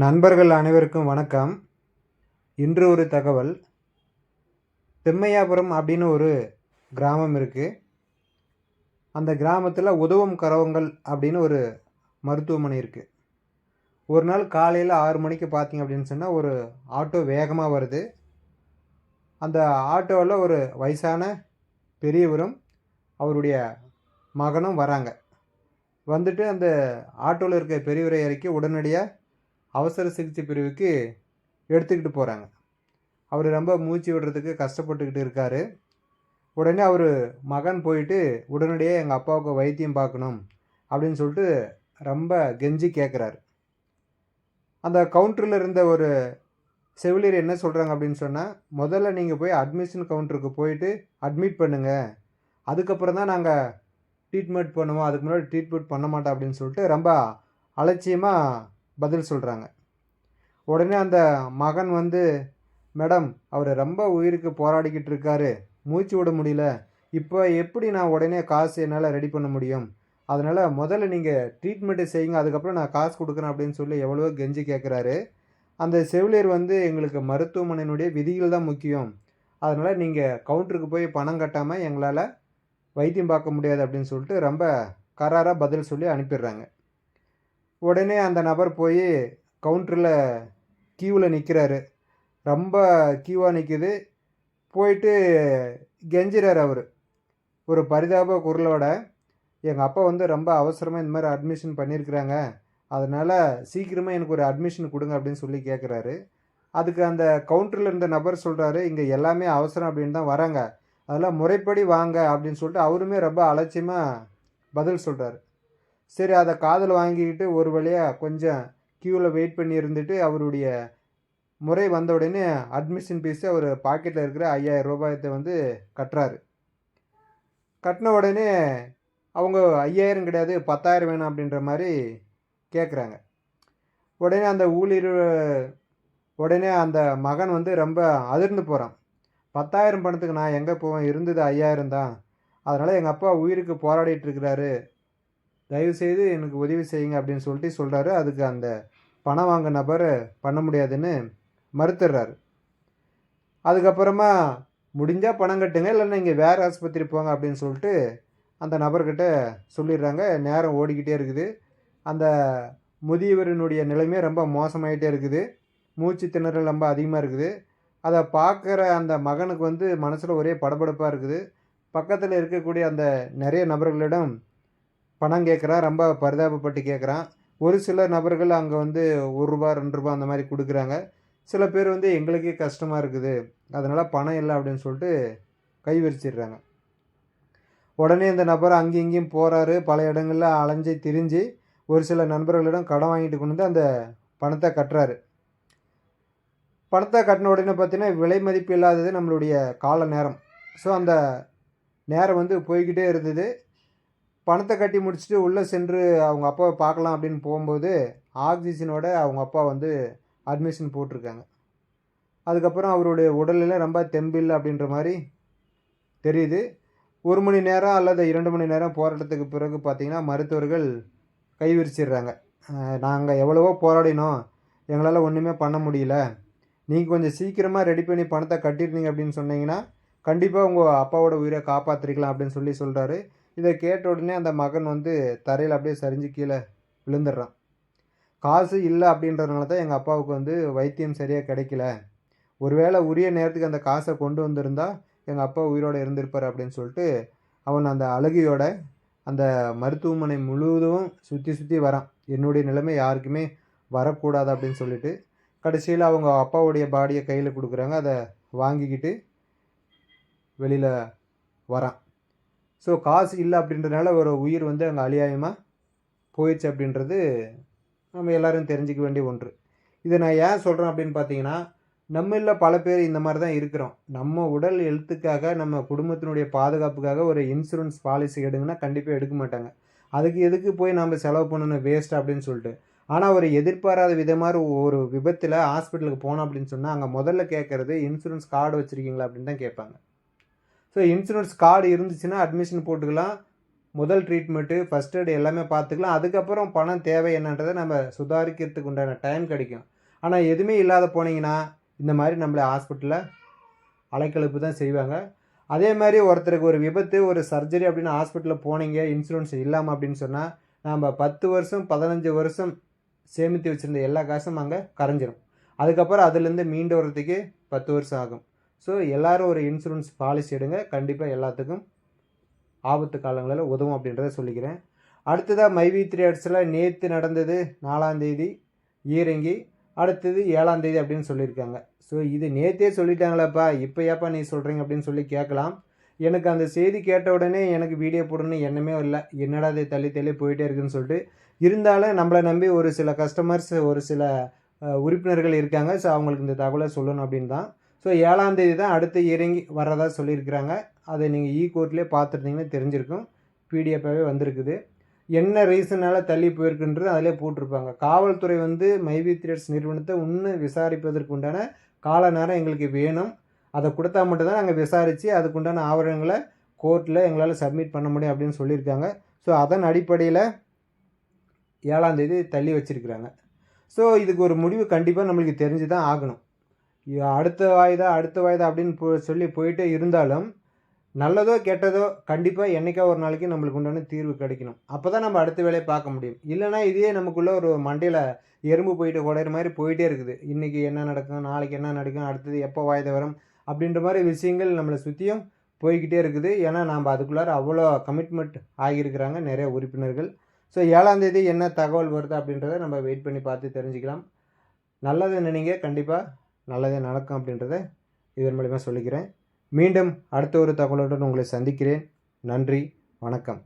நண்பர்கள் அனைவருக்கும் வணக்கம். இன்று ஒரு தகவல். திம்மையாபுரம் அப்படின்னு ஒரு கிராமம் இருக்குது. அந்த கிராமத்தில் உதவும் கரவங்கள் அப்படின்னு ஒரு மருத்துவமனை இருக்குது. ஒரு நாள் காலையில் 6 மணிக்கு பார்த்தீங்க அப்படின்னு சொன்னால் ஒரு ஆட்டோ வேகமாக வருது. அந்த ஆட்டோவில் ஒரு வயசான பெரியவரும் அவருடைய மகனும் வராங்க. வந்துட்டு அந்த ஆட்டோவில் இருக்க பெரியவரை இறக்கி உடனடியாக அவசர சிகிச்சை பிரிவுக்கு எடுத்துக்கிட்டு போகிறாங்க. அவர் ரொம்ப மூச்சு விடுறதுக்கு கஷ்டப்பட்டுக்கிட்டு இருக்கார். உடனே அவர் மகன் போயிட்டு உடனடியாக எங்கள் அப்பாவுக்கு வைத்தியம் பார்க்கணும் அப்படின்னு சொல்லிட்டு ரொம்ப கெஞ்சி கேட்குறாரு. அந்த கவுண்டரில் இருந்த ஒரு செவிலியர் என்ன சொல்கிறாங்க அப்படின்னு சொன்னால், முதல்ல நீங்கள் போய் அட்மிஷன் கவுண்டருக்கு போயிட்டு அட்மிட் பண்ணுங்கள், அதுக்கப்புறம் தான் நாங்கள் ட்ரீட்மெண்ட் பண்ணுவோம், அதுக்கு முன்னாடி ட்ரீட்மெண்ட் பண்ண மாட்டோம் அப்படின்னு சொல்லிட்டு ரொம்ப அலட்சியமாக பதில் சொல்கிறாங்க. உடனே அந்த மகன் வந்து, மேடம் அவர் ரொம்ப உயிருக்கு போராடிக்கிட்டு இருக்காரு, மூச்சு விட முடியல, இப்போ எப்படி நான் உடனே காசு என்னால் ரெடி பண்ண முடியும், அதனால் முதல்ல நீங்கள் ட்ரீட்மெண்ட்டு செய்யுங்க, அதுக்கப்புறம் நான் காசு கொடுக்குறேன் அப்படின்னு சொல்லி எவ்வளவோ கெஞ்சி கேட்குறாரு. அந்த செவிலியர் வந்து, எங்களுக்கு மருத்துவமனையினுடைய விதிகள் தான் முக்கியம், அதனால் நீங்கள் கவுண்டருக்கு போய் பணம் கட்டாமல் எங்களால் வைத்தியம் பார்க்க முடியாது அப்படின்னு சொல்லிட்டு ரொம்ப கராராக பதில் சொல்லி அனுப்பிடுறாங்க. உடனே அந்த நபர் போய் கவுண்டரில் கியூவில் நிற்கிறாரு. ரொம்ப கியூவாக நிற்கிது. போயிட்டு கெஞ்சுறார் அவர் ஒரு பரிதாப குரலோட, எங்கள் அப்பா வந்து ரொம்ப அவசரமாக இந்த மாதிரி அட்மிஷன் பண்ணியிருக்கிறாங்க, அதனால் சீக்கிரமாக எனக்கு ஒரு அட்மிஷன் கொடுங்க அப்படின்னு சொல்லி கேட்குறாரு. அதுக்கு அந்த கவுண்டரில் இருந்த நபர் சொல்கிறாரு, இங்கே எல்லாமே அவசரம் அப்படின்னு தான் வராங்க, அதெல்லாம் முறைப்படி வாங்க அப்படின்னு சொல்லிட்டு அவருமே ரொம்ப அலட்சியமாக பதில் சொல்கிறாரு. சரி, அதை காதில் வாங்கிக்கிட்டு ஒரு வழியாக கொஞ்சம் க்யூவில் வெயிட் பண்ணி இருந்துட்டு அவருடைய முறை வந்த உடனே அட்மிஷன் ஃபீஸு அவர் பாக்கெட்டில் இருக்கிற 5000 ரூபாயத்தை வந்து கட்டுறாரு. கட்டின உடனே அவங்க 5000 கிடையாது 10,000 வேணும் அப்படின்ற மாதிரி கேட்குறாங்க. உடனே அந்த மகன் வந்து ரொம்ப அதிர்ந்து போகிறான். 10,000 பணத்துக்கு நான் எங்கே போவேன், இருந்தது 5000 தான், அதனால் எங்கள் அப்பா உயிருக்கு போராடிட்டு இருக்கிறாரு, தயவுசெய்து எனக்கு உதவி செய்யுங்க அப்படின்னு சொல்லிட்டு சொல்கிறாரு. அதுக்கு அந்த பணம் வாங்க நபர் பண்ண முடியாதுன்னு மறுத்துடுறாரு. அதுக்கப்புறமா முடிஞ்சால் பணம் கட்டுங்க, இல்லைன்னா இங்கே வேறு ஆஸ்பத்திரி போங்க அப்படின்னு சொல்லிட்டு அந்த நபர்கிட்ட சொல்லிடுறாங்க. நேரம் ஓடிக்கிட்டே இருக்குது. அந்த முதியவரினுடைய நிலைமை ரொம்ப மோசமாயிட்டே இருக்குது. மூச்சு திணறல் ரொம்ப அதிகமாக இருக்குது. அதை பார்க்குற அந்த மகனுக்கு வந்து மனசில் ஒரே படபடப்பாக இருக்குது. பக்கத்தில் இருக்கக்கூடிய அந்த நிறைய நபர்களிடம் பணம் கேட்குறான். ரொம்ப பரிதாபப்பட்டு கேட்குறான். ஒரு சில நபர்கள் அங்கே வந்து ₹1 ₹2 அந்த மாதிரி கொடுக்குறாங்க. சில பேர் வந்து எங்களுக்கே கஷ்டமாக இருக்குது, அதனால் பணம் இல்லை அப்படின்னு சொல்லிட்டு கை விரிச்சிடுறாங்க. உடனே இந்த நபர் அங்கேயும் இங்கேயும் போகிறாரு. பல இடங்களில் அலைஞ்சி திரிஞ்சு ஒரு சில நண்பர்களிடம் கடன் வாங்கிட்டு கொண்டு வந்து அந்த பணத்தை கட்டுறாரு. பணத்தை கட்டின உடனே பார்த்தீங்கன்னா விலை மதிப்பு இல்லாதது நம்மளுடைய கால நேரம். ஸோ அந்த நேரம் வந்து போய்கிட்டே இருந்தது. பணத்தை கட்டி முடிச்சுட்டு உள்ளே சென்று அவங்க அப்பாவை பார்க்கலாம் அப்படின்னு போகும்போது ஆக்சிஜனோட அவங்க அப்பா வந்து அட்மிஷன் போட்டிருக்காங்க. அதுக்கப்புறம் அவருடைய உடலில் ரொம்ப தெம்பில்லை அப்படின்ற மாதிரி தெரியுது. 1 மணி நேரம் அல்லது 2 மணி நேரம் போராட்டத்துக்கு பிறகு பார்த்திங்கன்னா மருத்துவர்கள் கை விரிச்சிடுறாங்க. நாங்கள் எவ்வளவோ போராடினோம், எங்களால் ஒன்றுமே பண்ண முடியல, நீங்கள் கொஞ்சம் சீக்கிரமாக ரெடி பண்ணி பணத்தை கட்டியிருந்தீங்க அப்படின்னு சொன்னீங்கன்னா கண்டிப்பாக உங்கள் அப்பாவோட உயிரை காப்பாற்றிருக்கலாம் அப்படின்னு சொல்கிறாரு. இதை கேட்ட உடனே அந்த மகன் வந்து தரையில் அப்படியே சரிஞ்சு கீழே விழுந்துடுறான். காசு இல்லை அப்படின்றதுனால தான் எங்கள் அப்பாவுக்கு வந்து வைத்தியம் சரியாக கிடைக்கல, ஒருவேளை உரிய நேரத்துக்கு அந்த காசை கொண்டு வந்திருந்தால் எங்கள் அப்பா உயிரோடு இருந்திருப்பார் அப்படின்னு சொல்லிட்டு அவன் அந்த அழுகையோட அந்த மருத்துவமனை முழுவதும் சுற்றி வரான். என்னுடைய நிலைமை யாருக்குமே வரக்கூடாது அப்படின்னு சொல்லிட்டு கடைசியில் அவங்க அப்பாவுடைய பாடியை கையில் கொடுக்குறாங்க. அதை வாங்கிக்கிட்டு வெளியில் வரான். ஸோ காசு இல்லை அப்படின்றதுனால ஒரு உயிர் வந்து அங்கே அநியாயமாக போயிடுச்சு அப்படின்றது நம்ம எல்லோரும் தெரிஞ்சிக்க வேண்டிய ஒன்று. இதை நான் ஏன் சொல்கிறேன் அப்படின்னு பார்த்தீங்கன்னா, நம்மள பல பேர் இந்த மாதிரி தான் இருக்கிறோம். நம்ம உடல் ஹெல்த்துக்காக, நம்ம குடும்பத்தினுடைய பாதுகாப்புக்காக ஒரு இன்சூரன்ஸ் பாலிசி எடுங்கன்னா கண்டிப்பாக எடுக்க மாட்டாங்க. அதுக்கு எதுக்கு போய் நம்ம செலவு பண்ணணும் வேஸ்ட் அப்படின்னு சொல்லிட்டு. ஆனால் ஒரு எதிர்பாராத விதமாக ஒரு விபத்தில் ஹாஸ்பிட்டலுக்கு போனோம் அப்படின்னு சொன்னால் அங்கே முதல்ல கேட்குறது இன்சூரன்ஸ் கார்டு வச்சுருக்கீங்களா அப்படின்னு தான் கேட்பாங்க. ஸோ இன்சூரன்ஸ் கார்டு இருந்துச்சுன்னா அட்மிஷன் போட்டுக்கலாம், முதல் ட்ரீட்மெண்ட்டு, ஃபஸ்ட் எய்டு எல்லாமே பார்த்துக்கலாம். அதுக்கப்புறம் பணம் தேவை என்னன்றதை நம்ம சுதாரிக்கிறதுக்கு உண்டான டைம் கிடைக்கும். ஆனால் எதுவுமே இல்லாத போனீங்கன்னா இந்த மாதிரி நம்மளை ஹாஸ்பிட்டலில் அலைக்கழிப்பு தான் செய்வாங்க. அதே மாதிரி ஒருத்தருக்கு ஒரு விபத்து, ஒரு சர்ஜரி அப்படின்னு ஹாஸ்பிட்டலில் போனீங்க, இன்சூரன்ஸ் இல்லாமல் அப்படின்னு சொன்னால் நம்ம 10 வருஷம் 15 வருஷம் சேமித்து வச்சுருந்த எல்லா காசும் அங்கே கரைஞ்சிரும். அதுக்கப்புறம் அதுலேருந்து மீண்டு வர்றதுக்கு 10 வருஷம் ஆகும். ஸோ எல்லோரும் ஒரு இன்சூரன்ஸ் பாலிசி எடுங்க. கண்டிப்பாக எல்லாத்துக்கும் ஆபத்து காலங்களில் உதவும் அப்படின்றத சொல்லிக்கிறேன். அடுத்ததாக மைவி 3 ஆர்ட்ஸில் நேற்று நடந்தது 4ஆம் தேதி ஈரங்கி, அடுத்தது 7ஆம் தேதி அப்படின்னு சொல்லியிருக்காங்க. ஸோ இது நேற்றே சொல்லிட்டாங்களாப்பா, இப்போ ஏப்பா நீ சொல்கிறீங்க அப்படின்னு சொல்லி கேட்கலாம். எனக்கு அந்த செய்தி கேட்ட உடனே எனக்கு வீடியோ போடணும்னு எண்ணமே இல்லை. என்னடா அதை தள்ளி தள்ளி போயிட்டே இருக்குதுன்னு சொல்லிட்டு. இருந்தாலும் நம்மளை நம்பி ஒரு சில கஸ்டமர்ஸ், ஒரு சில உறுப்பினர்கள் இருக்காங்க. ஸோ அவங்களுக்கு இந்த தகவலை சொல்லணும் அப்படின்னு தான். ஸோ 7ஆம் தேதி தான் அடுத்து இறங்கி வர்றதா சொல்லியிருக்கிறாங்க. அதை நீங்கள் கோர்ட்லேயே பார்த்துருந்தீங்கன்னா தெரிஞ்சிருக்கும். பிடிஎஃபாகவே வந்திருக்குது. என்ன ரீசனால் தள்ளி போயிருக்குன்றது அதிலே போட்டிருப்பாங்க. காவல்துறை மைவி 3 ஆர்ட்ஸ் நிறுவனத்தை இன்னும் விசாரிப்பதற்கு உண்டான கால நேரம் எங்களுக்கு வேணும். அதை கொடுத்தா மட்டும்தான் நாங்கள் விசாரித்து அதுக்குண்டான ஆவணங்களை கோர்ட்டில் எங்களால் சப்மிட் பண்ண முடியும் அப்படின்னு சொல்லியிருக்காங்க. ஸோ அதன் அடிப்படையில் 7ஆம் தேதி தள்ளி வச்சுருக்கிறாங்க. ஸோ இதுக்கு ஒரு முடிவு கண்டிப்பாக நம்மளுக்கு தெரிஞ்சு தான் ஆகணும். அடுத்த வாய்தா அப்படின்னு சொல்லி போயிட்டே இருந்தாலும் நல்லதோ கெட்டதோ கண்டிப்பாக என்றைக்கா ஒரு நாளைக்கு நம்மளுக்கு உண்டான தீர்வு கிடைக்கணும். அப்போ தான் நம்ம அடுத்த வேலையை பார்க்க முடியும். இல்லைனா இதே நமக்குள்ளே ஒரு மண்டையில் எறும்பு போயிட்டு குடையிற மாதிரி போயிட்டே இருக்குது. இன்றைக்கி என்ன நடக்கும், நாளைக்கு என்ன நடக்கும், அடுத்தது எப்போ வாய்தா வரும் அப்படின்ற மாதிரி விஷயங்கள் நம்மளை சுற்றியும் போய்கிட்டே இருக்குது. ஏன்னா நம்ம அதுக்குள்ளார அவ்வளோ கமிட்மெண்ட் ஆகியிருக்கிறாங்க நிறைய உறுப்பினர்கள். ஸோ 7ஆம் தேதி என்ன தகவல் வருது அப்படின்றத நம்ம வெயிட் பண்ணி பார்த்து தெரிஞ்சுக்கலாம். நல்லது நினைங்க, கண்டிப்பாக நல்லதே நடக்கும் அப்படின்றத இதன் மூலிமா சொல்லிக்கிறேன். மீண்டும் அடுத்த ஒரு தகவலுடன் உங்களை சந்திக்கிறேன். நன்றி, வணக்கம்.